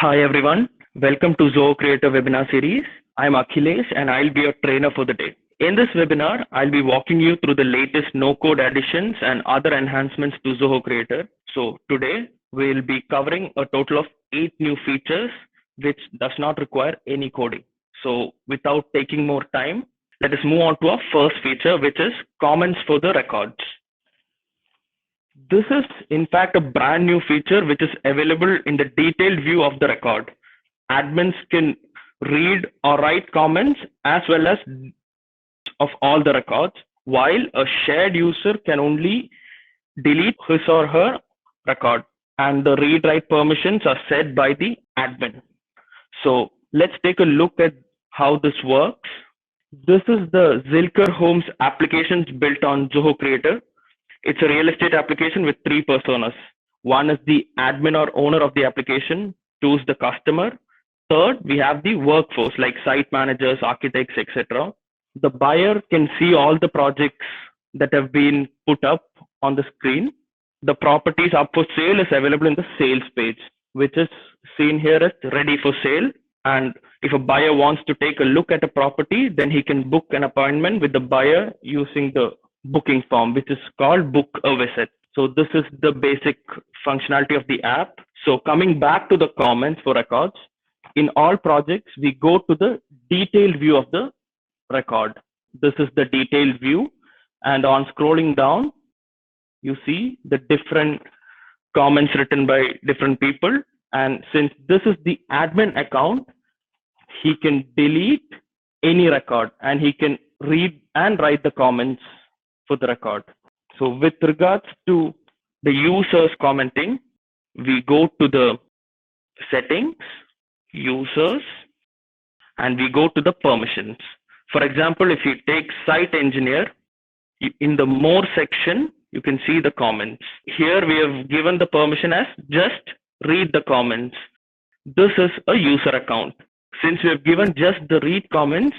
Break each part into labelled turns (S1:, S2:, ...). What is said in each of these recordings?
S1: Hi everyone, welcome to Zoho Creator webinar series. I'm Akhilesh and I'll be your trainer for the day. In this webinar, I'll be walking you through the latest no-code additions and other enhancements to Zoho Creator. So today, we'll be covering a total of 8 new features which does not require any coding. So without taking more time, let us move on to our first feature, which is comments for the records. This is in fact a brand new feature which is available in the detailed view of the record. Admins can read or write comments as well as of all the records, while a shared user can only delete his or her record, and the read write permissions are set by the admin. So let's take a look at how this works. This is the Zilker Homes applications built on Zoho Creator. It's a real estate application with 3 personas. One is the admin or owner of the application, 2 is the customer, 3rd, we have the workforce like site managers, architects, etc. The buyer can see all the projects that have been put up on the screen. The properties up for sale is available in the sales page, which is seen here as ready for sale. And if a buyer wants to take a look at a property, then he can book an appointment with the buyer using the booking form, which is called book a visit. So this is the basic functionality of the app. So coming back to the comments for records, in all projects, we go to the detailed view of the record. This is the detailed view. And on scrolling down, you see the different comments written by different people. And since this is the admin account, he can delete any record and he can read and write the comments for the record. So with regards to the users commenting, we go to the settings, users, and we go to the permissions. For example, if you take site engineer, in the more section, you can see the comments. Here we have given the permission as just read the comments. This is a user account. Since we have given just the read comments,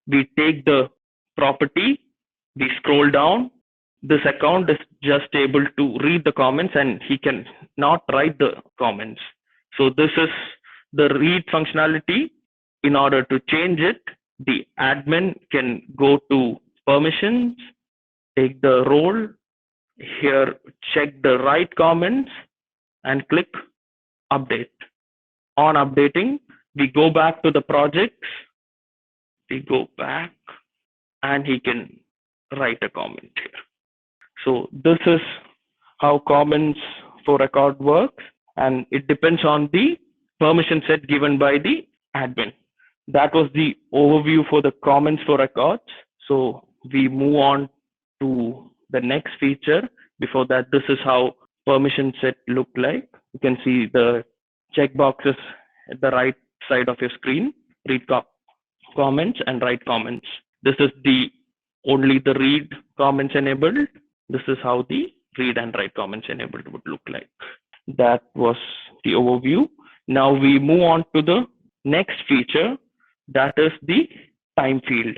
S1: we take the property, we scroll down. This account is just able to read the comments and he can not write the comments. So this is the read functionality. In order to change it, the admin can go to permissions, take the role, here check the write comments and click update. On updating, we go back to the projects, we go back and he can write a comment here. So this is how comments for record works, and it depends on the permission set given by the admin. That was the overview for the comments for records. So we move on to the next feature. Before that, this is how permission set look like. You can see the checkboxes at the right side of your screen, read comments and write comments. This is only the read comments enabled. This is how the read and write comments enabled would look like. That was the overview. Now we move on to the next feature, that is the time field.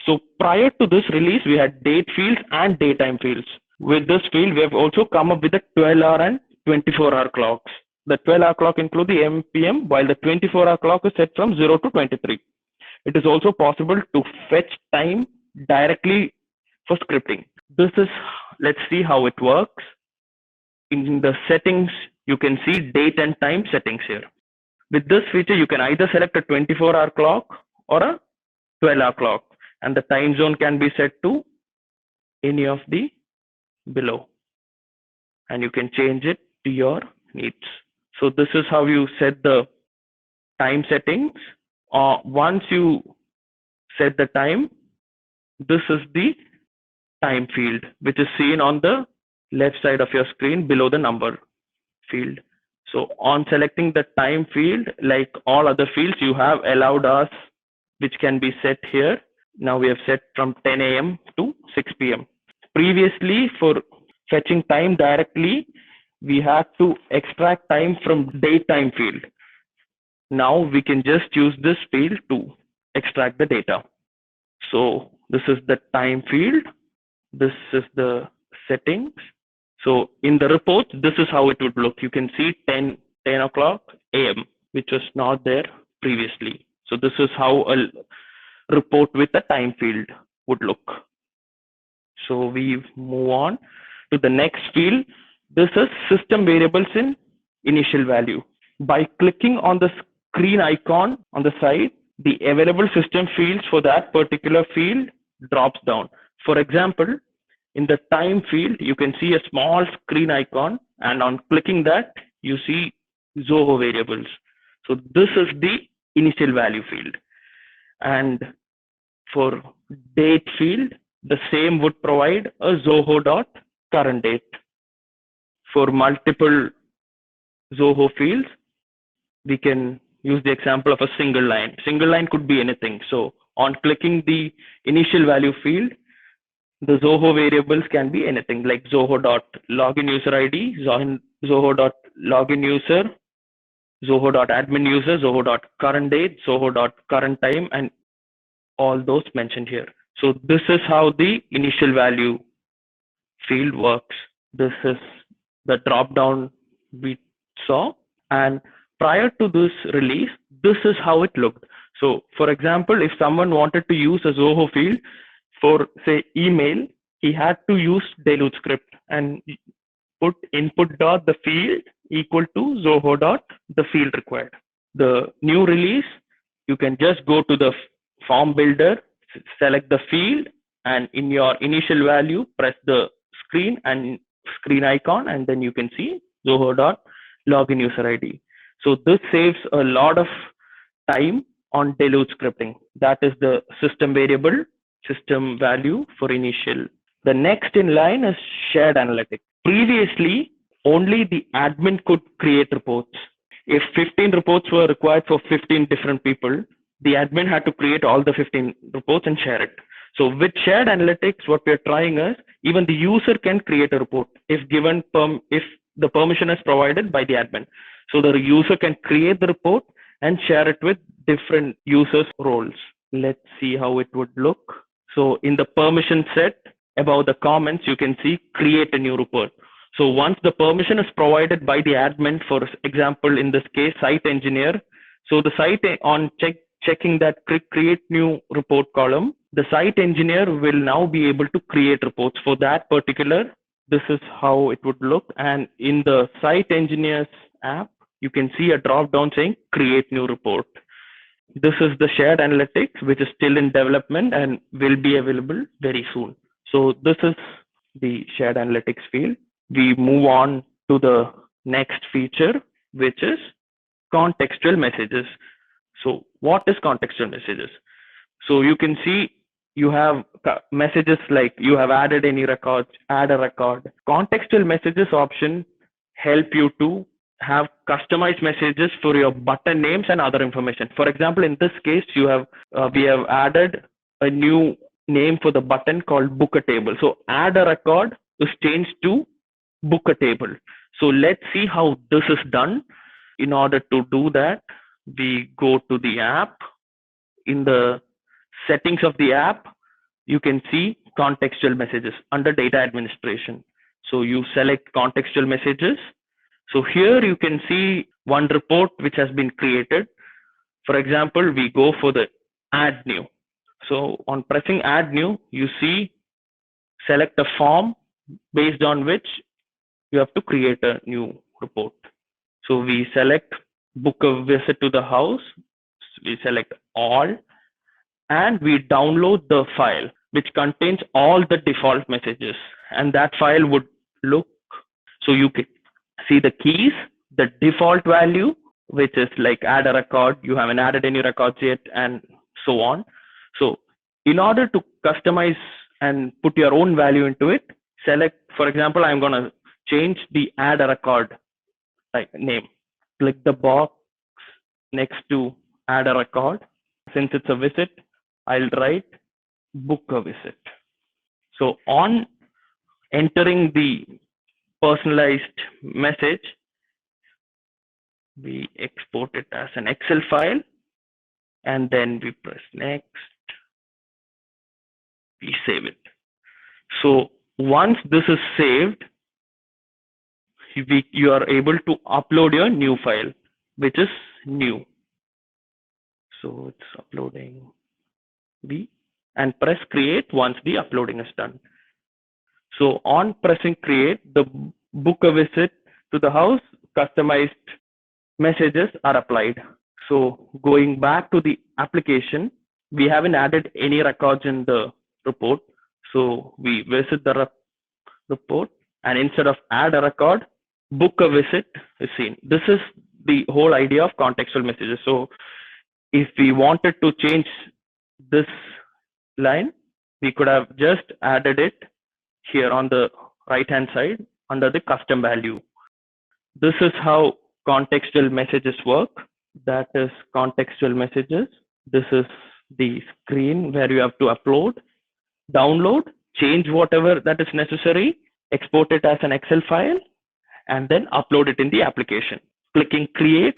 S1: So prior to this release, we had date fields and daytime fields. With this field, we have also come up with the 12-hour and 24-hour clocks. The 12-hour clock includes the AM, PM, while the 24-hour clock is set from 0 to 23. It is also possible to fetch time directly for scripting. Let's see how it works. In the settings, you can see date and time settings here. With this feature, you can either select a 24-hour clock or a 12-hour clock, and the time zone can be set to any of the below, and you can change it to your needs. So this is how you set the time settings. Once you set the time, this is the time field, which is seen on the left side of your screen below the number field. So on selecting the time field, like all other fields, you have allowed hours, which can be set here. Now we have set from 10 AM to 6 PM. Previously, for fetching time directly, we had to extract time from datetime field. Now we can just use this field to extract the data. So this is the time field. This is the settings. So in the report, this is how it would look. You can see 10 o'clock AM. which was not there previously. So this is how a report with a time field would look. So we move on to the next field. This is system variables in initial value. By clicking on the screen icon on the side, the available system fields for that particular field drops down. For example, in the time field, you can see a small screen icon, and on clicking that, you see Zoho variables. So this is the initial value field. And for date field, the same would provide a Zoho.current date. For multiple Zoho fields, we can use the example of a single line. Single line could be anything. So on clicking the initial value field, the Zoho variables can be anything like Zoho.login user ID, Zoho.login user, Zoho.admin user, Zoho.current date, Zoho.current time, and all those mentioned here. So this is how the initial value field works. This is the drop down we saw, and prior to this release, this is how it looked. So for example, if someone wanted to use a Zoho field for say email, he had to use Deluge script and put input dot the field equal to Zoho dot the field required. The new release, you can just go to the form builder, select the field, and in your initial value, press the screen icon, and then you can see Zoho dot login user ID. So this saves a lot of time on Deluge scripting. That is the system variable, system value for initial. The next in line is shared analytics. Previously, only the admin could create reports. If 15 reports were required for 15 different people, the admin had to create all the 15 reports and share it. So with shared analytics, what we're trying is even the user can create a report if given if the permission is provided by the admin. So the user can create the report and share it with different users' roles. Let's see how it would look. So in the permission set above the comments, you can see create a new report. So once the permission is provided by the admin, for example, in this case, site engineer. So the site on checking that create new report column, the site engineer will now be able to create reports for that particular. This is how it would look. And in the site engineer's app, you can see a drop down saying create new report. This is the shared analytics, which is still in development and will be available very soon. So this is the shared analytics field. We move on to the next feature, which is contextual messages. So what is contextual messages? So you can see you have messages like you have added any records, add a record. Contextual messages option help you to have customized messages for your button names and other information. For example, in this case, we have added a new name for the button called book a table. So add a record is changed to book a table. So let's see how this is done. In order to do that, we go to the app. In the settings of the app, you can see contextual messages under data administration. So you select contextual messages. So here you can see one report which has been created. For example, we go for the add new. So on pressing add new, you see select a form based on which you have to create a new report. So we select book a visit to the house. We select all, and we download the file which contains all the default messages, and that file would look. So you can see the keys, the default value, which is like add a record, you haven't added any records yet, and so on. So in order to customize and put your own value into it, select, for example, I'm going to change the add a record name. Click the box next to add a record. Since it's a visit, I'll write book a visit. So on entering the personalized message, we export it as an Excel file, and then we press next. We save it. So once this is saved, you are able to upload your new file, which is new. So it's uploading and press create once the uploading is done. So on pressing create, the book a visit to the house, customized messages are applied. So going back to the application, we haven't added any records in the report. So we visit the report, and instead of add a record, book a visit is seen. This is the whole idea of contextual messages. So if we wanted to change this line, we could have just added it here on the right hand side under the custom value. This is how contextual messages work. That is contextual messages. This is the screen where you have to upload, download, change whatever that is necessary, export it as an Excel file, and then upload it in the application. Clicking create,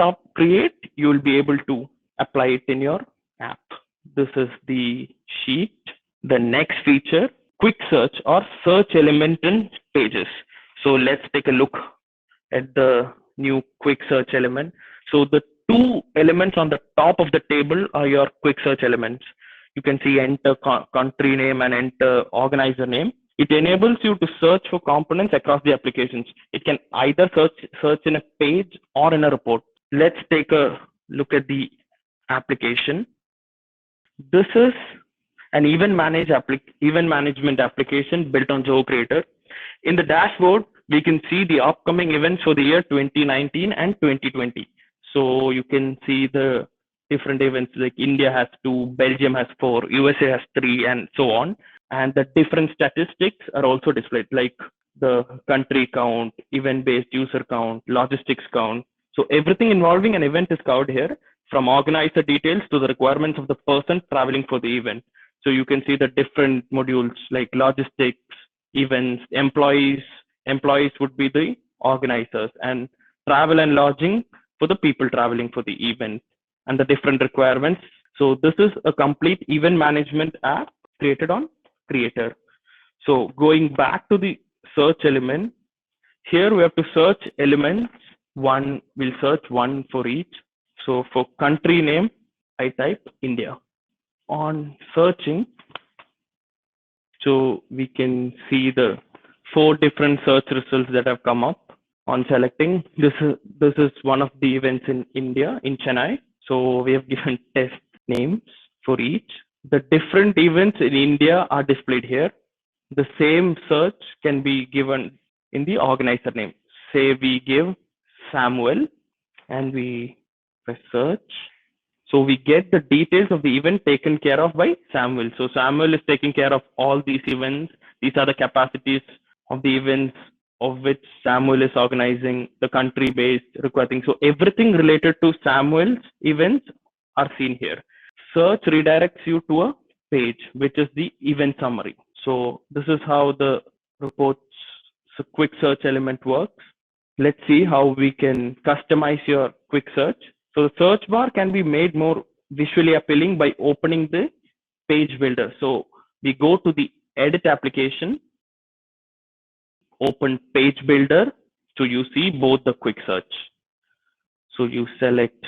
S1: you will be able to apply it in your app. This is the sheet. The next feature, quick search or search element in pages. So let's take a look at the new quick search element. So the two elements on the top of the table are your quick search elements. You can see enter country name and enter organizer name. It enables you to search for components across the applications. It can either search in a page or in a report. Let's take a look at the application. This is an event management application built on Zoho Creator. In the dashboard, we can see the upcoming events for the year 2019 and 2020. So you can see the different events, like India has 2, Belgium has 4, USA has 3, and so on. And the different statistics are also displayed, like the country count, event-based user count, logistics count. So everything involving an event is covered here, from organizer details to the requirements of the person traveling for the event. So you can see the different modules like logistics, events, employees would be the organizers, and travel and lodging for the people traveling for the event, and the different requirements. So this is a complete event management app created on Creator. So going back to the search element, here we have to search elements. We'll search one for each. So for country name, I type India. On searching, so we can see the 4 different search results that have come up. On selecting, this is one of the events in India, in Chennai. So we have given test names for each. The different events in India are displayed here. The same search can be given in the organizer name. Say we give Samuel and we press search. So we get the details of the event taken care of by Samuel. So Samuel is taking care of all these events. These are the capacities of the events of which Samuel is organizing, the country-based requiring. So everything related to Samuel's events are seen here. Search redirects you to a page, which is the event summary. So this is how the report's quick search element works. Let's see how we can customize your quick search. So the search bar can be made more visually appealing by opening the page builder. So we go to the edit application, open page builder, so you see both the quick search. So you select.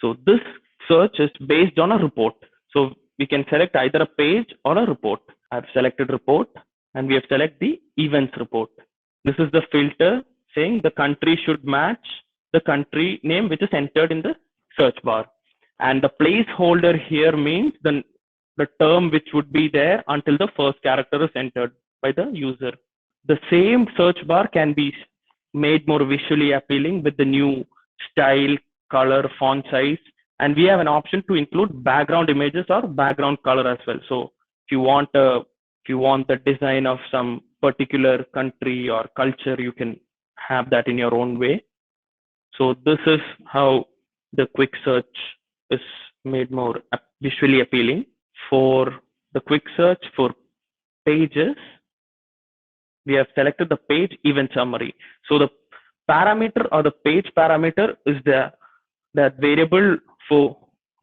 S1: So this search is based on a report. So we can select either a page or a report. I've selected report and we have selected the events report. This is the filter saying the country should match the country name which is entered in the search bar. And the placeholder here means the term which would be there until the first character is entered by the user. The same search bar can be made more visually appealing with the new style, color, font size, and we have an option to include background images or background color as well. So if you want the design of some particular country or culture, you can have that in your own way. So this is how the quick search is made more visually appealing. For the quick search for pages, we have selected the page event summary. So the parameter or the page parameter is that variable for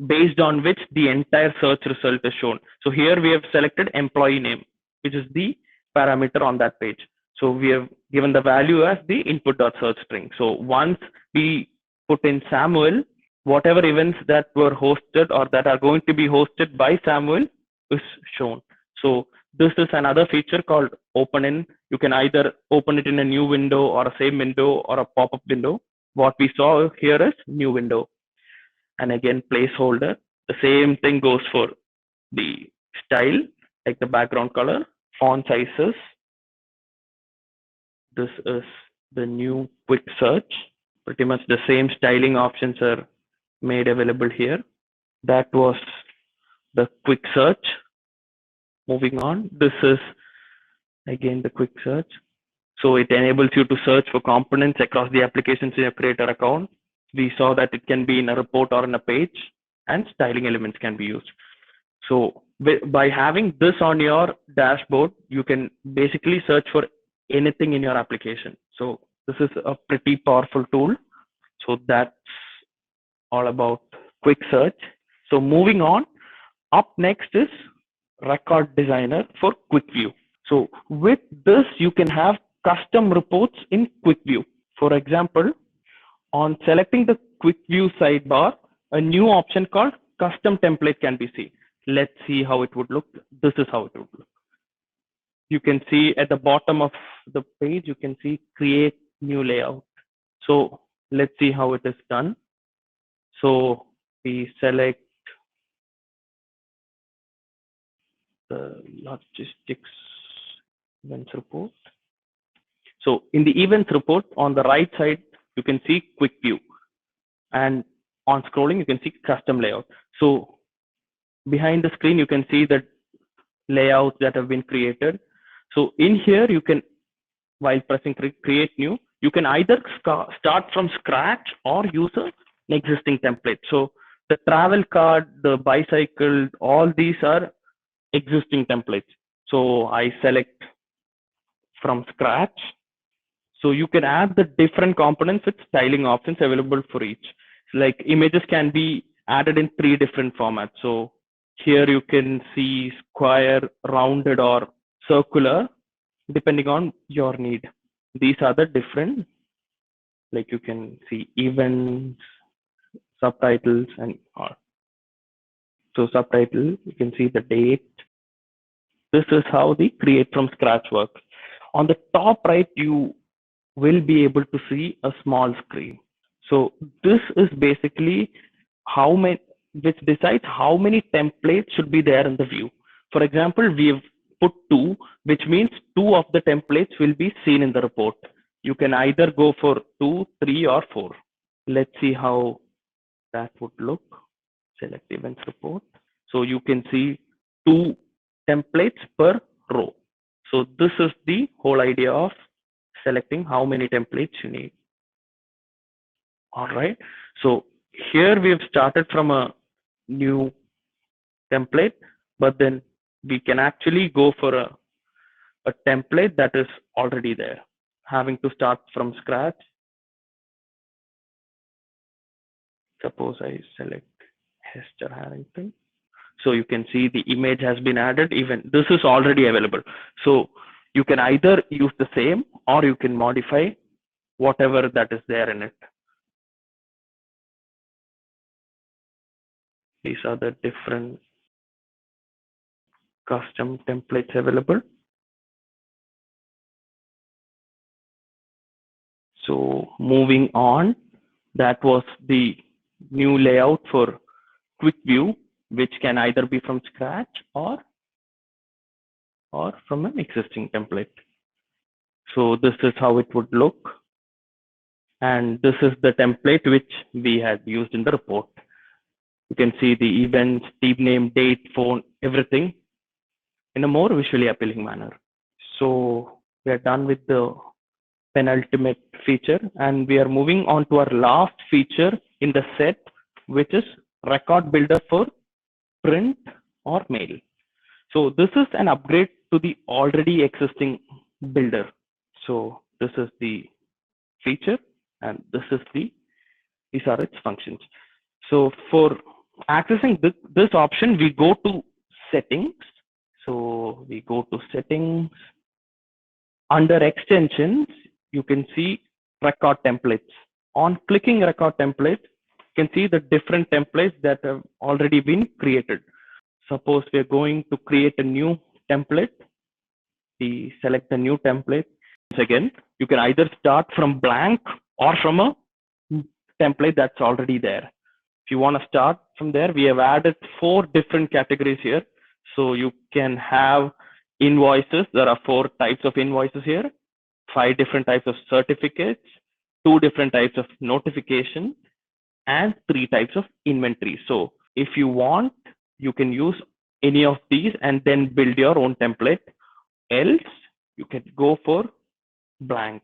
S1: based on which the entire search result is shown. So here we have selected employee name, which is the parameter on that page. So we have given the value as the input.search string. So once we put in Samuel, whatever events that were hosted or that are going to be hosted by Samuel is shown. So this is another feature called open in. You can either open it in a new window or a same window or a pop-up window. What we saw here is new window. And again, placeholder. The same thing goes for the style, like the background color, font sizes. This is the new quick search. Pretty much the same styling options are made available here. That was the quick search. Moving on, this is again the quick search. So it enables you to search for components across the applications in your creator account. We saw that it can be in a report or in a page, and styling elements can be used. So by having this on your dashboard, you can basically search for anything in your application. So this is a pretty powerful tool. So that's all about quick search. So moving on, up next is record designer for quick view. So with this, you can have custom reports in quick view. For example, on selecting the quick view sidebar, a new option called custom template can be seen. Let's see how it would look. This is how it would look. You can see at the bottom of the page, you can see create new layout. So let's see how it is done. So we select the logistics events report. So in the events report on the right side, you can see quick view, and on scrolling, you can see custom layout. So behind the screen, you can see the layouts that have been created. So in here, you can, while pressing create new, you can either start from scratch or use an existing template. So the travel card, the bicycle, all these are existing templates. So I select from scratch. So you can add the different components with styling options available for each. Like images can be added in 3 different formats. So here you can see square, rounded, or circular, depending on your need. These are the different, like you can see events, subtitles, and all. So subtitle, you can see the date. This is how the create from scratch works. On the top right, you will be able to see a small screen. So this is basically how many, which decides how many templates should be there in the view. For example, we have put 2, which means 2 of the templates will be seen in the report. You can either go for 2, 3, or 4. Let's see how that would look. Select events report. So you can see 2 templates per row. So this is the whole idea of selecting how many templates you need. All right. So here we have started from a new template, but then we can actually go for a template that is already there. Having to start from scratch. Suppose I select Hester Harrington. So you can see the image has been added. Even this is already available. So you can either use the same or you can modify whatever that is there in it. These are the different custom templates available. So moving on, that was the new layout for quick view, which can either be from scratch or from an existing template. So this is how it would look. And this is the template which we had used in the report. You can see the events, team name, date, phone, everything in a more visually appealing manner. So we are done with the penultimate feature, and we are moving on to our last feature in the set, which is record builder for print or mail. So this is an upgrade to the already existing builder. So this is the feature, and these are its functions. So for accessing this option, we go to settings. So we go to settings. Under extensions, you can see record templates. On clicking record template, you can see the different templates that have already been created. Suppose we are going to create a new template. We select the new template. Again, you can either start from blank or from a template that's already there. If you want to start from there, we have added 4 different categories here. So you can have invoices. There are 4 types of invoices here, 5 different types of certificates, 2 different types of notification, and 3 types of inventory. So if you want, you can use any of these and then build your own template. Else, you can go for blank.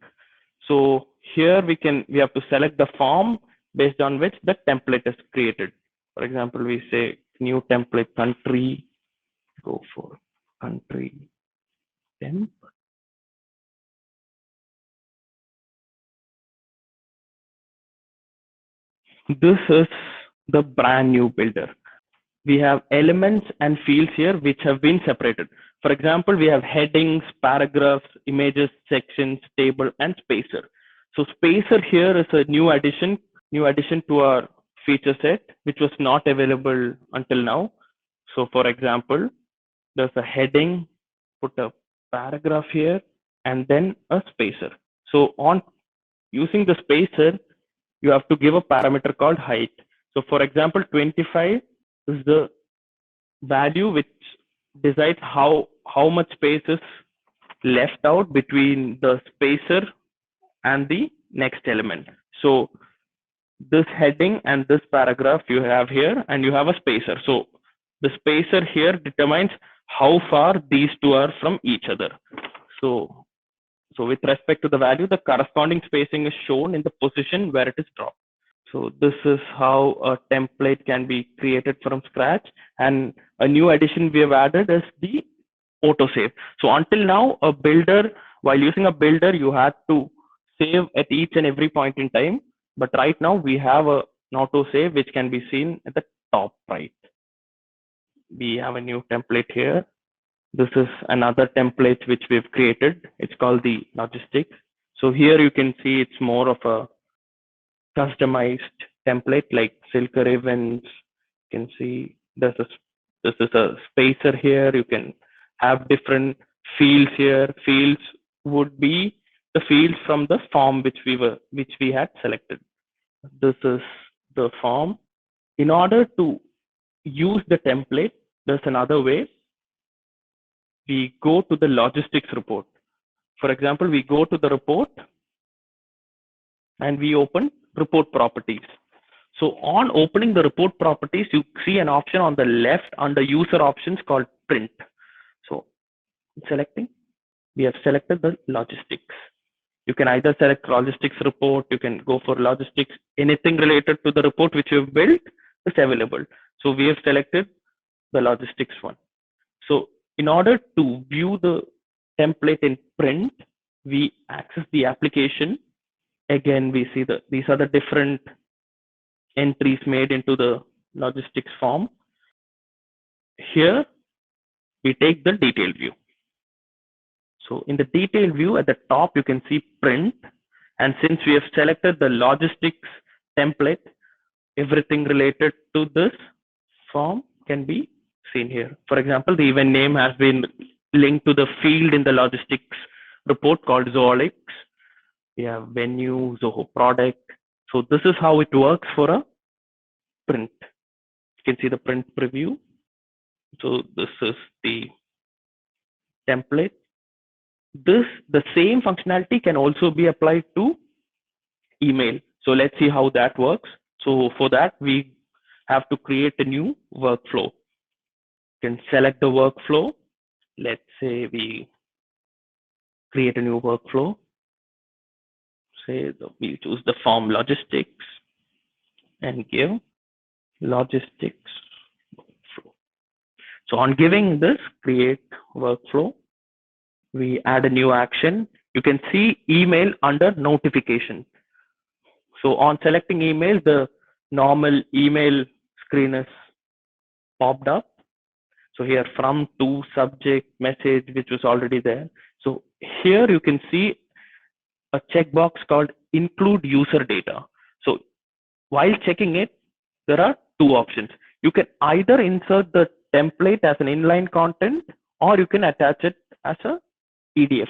S1: So here we have to select the form based on which the template is created. For example, we say new template country, go for country temp. This is the brand new builder. We have elements and fields here which have been separated. For example, we have headings, paragraphs, images, sections, table, and spacer. So spacer here is a new addition to our feature set, which was not available until now. So for example, there's a heading, put a paragraph here, and then a spacer. So on using the spacer, you have to give a parameter called height. So for example, 25 is the value which decides how much space is left out between the spacer and the next element. So this heading and this paragraph you have here, and you have a spacer. So the spacer here determines how far these two are from each other. So with respect to the value, the corresponding spacing is shown in the position where it is dropped. So this is how a template can be created from scratch. And a new addition we have added is the autosave. So until now, a builder, while using a builder, you had to save at each and every point in time. But right now we have an autosave which can be seen at the top right. We have a new template here. This is another template which we've created. It's called the logistics. So here you can see it's more of a customized template like Silker events. You can see this is a spacer here. You can have different fields here. Fields would be the fields from the form which we had selected. This is the form. In order to use the template, there's another way. We go to the logistics report. For example, we go to the report and we open report properties. So on opening the report properties, you see an option on the left under user options called print. So selecting, we have selected the logistics. You can either select logistics report, you can go for logistics, anything related to the report which you've built is available. So we have selected the logistics one. So in order to view the template in print, we access the application. Again, we see these are the different entries made into the logistics form. Here, we take the detailed view. So in the detailed view at the top, you can see print. And since we have selected the logistics template, everything related to this form can be seen here. For example, the event name has been linked to the field in the logistics report called Zoolix. We have venue, Zoho product. So this is how it works for a print. You can see the print preview. So this is the template. The same functionality can also be applied to email. So let's see how that works. So for that, we have to create a new workflow. You can select the workflow. Let's say we create a new workflow. Say we choose the form logistics and give logistics workflow. So on giving this create workflow, we add a new action. You can see email under notification. So on selecting email, the normal email screen is popped up. So here from to subject message, which was already there. So here you can see a checkbox called include user data. While checking it, there are two options. You can either insert the template as an inline content, or you can attach it as a PDF.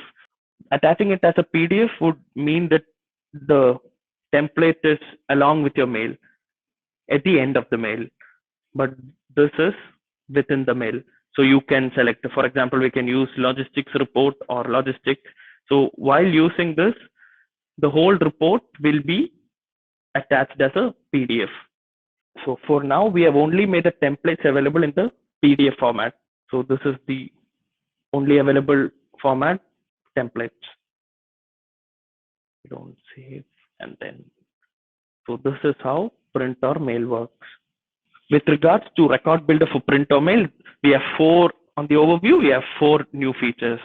S1: Attaching it as a PDF would mean that the template is along with your mail at the end of the mail, but this is within the mail. So you can select, for example, we can use logistics report or logistics. So while using this, the whole report will be attached as a PDF. So for now, we have only made the templates available in the PDF format. So this is the only available format, templates. We don't save, and then, so this is how print or mail works. With regards to record builder for print or mail, we have four, on the overview, we have four new features.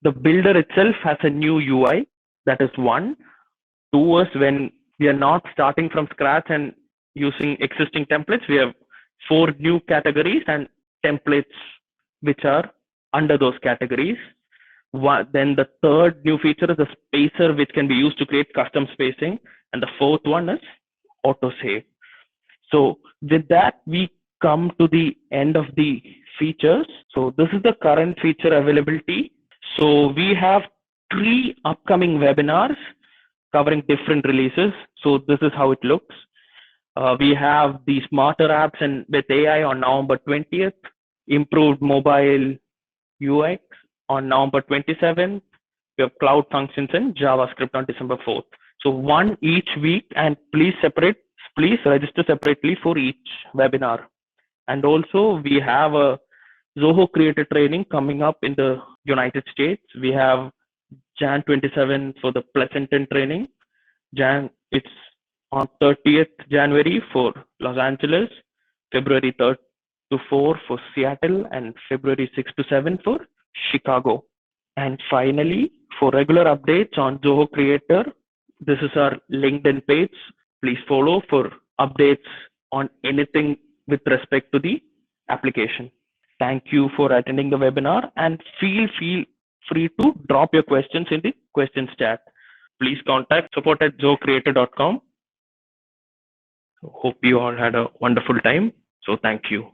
S1: The builder itself has a new UI, that is one. Two is when we are not starting from scratch and using existing templates, we have four new categories and templates which are under those categories. Then the third new feature is a spacer, which can be used to create custom spacing. And the fourth one is autosave. So with that, we come to the end of the features. So this is the current feature availability. So we have 3 upcoming webinars covering different releases. So this is how it looks. We have the smarter apps and with AI on November 20th, improved mobile UX on November 27th. We have cloud functions in JavaScript on December 4th. So one each week, and please register separately for each webinar. And also we have a Zoho creator training coming up in the United States. We have Jan 27 for the Pleasanton training. It's on 30th January for Los Angeles, February 3rd to 4 for Seattle, and February 6 to 7 for Chicago. And finally, for regular updates on Zoho Creator, this is our LinkedIn page. Please follow for updates on anything with respect to the application. Thank you for attending the webinar, and feel free to drop your questions in the questions chat. Please contact support@zohocreator.com. Hope you all had a wonderful time. So thank you.